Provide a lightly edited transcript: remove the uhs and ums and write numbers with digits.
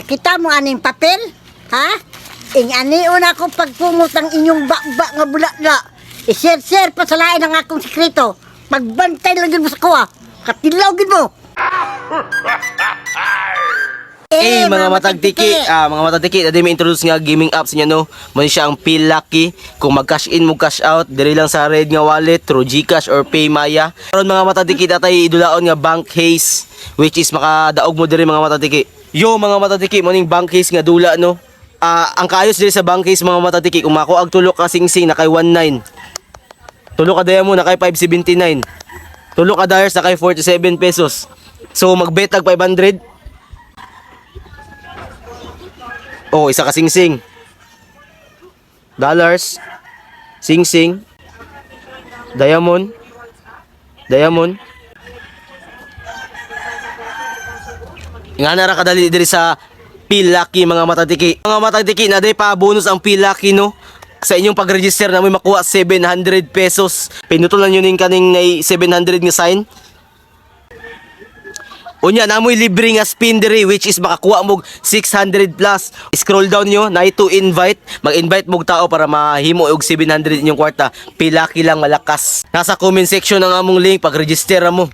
Kita mo aning papel? Ha? Ani una ko pagpungot ang inyong bakba nga bulakla. I-share pa sa lain ang akong sikreto. Magbantay lang yun mo sa kuha. Katilaw gid mo. Mga matagtiki, mga matagtiki, dali may introduce nga gaming apps niya no. Mo siya ang Feel Lucky. Kung mag-cash in mo cash out, diri lang sa red nga wallet through GCash or PayMaya. Karon mga matagtiki tatay idulaon nga Bank Haze, which is makadaog mo diri mga matagtiki. Yo mga matagtiki, mo ning Bank Haze nga dula no. Ang kaayos diri sa Bank Haze mga matagtiki, kung mako ag tulo ka singsing na kay 19. Tulo ka diamond na kay 579. Tulo ka dollars na kay 47 pesos. So magbet tag 500. Oh, isa ka singsing. Dollars. Singsing. Diamond. Diamond. Nga na ra kadali diri sa Feel Lucky mga matagtiki. Mga matagtiki na day pa bonus ang Feel Lucky no. Sa inyong pag-register na may makuha 700 pesos. Pinutulan nyo ning kaning 700 nga sign. Unya namoy libre nga spin diri, which is makakuha mo 600 plus. Scroll down nyo na to invite. Mag-invite mo tao para mahimo og 700 inyong kwarta. Feel Lucky lang malakas. Nasa comment section ang among link pag-register mo.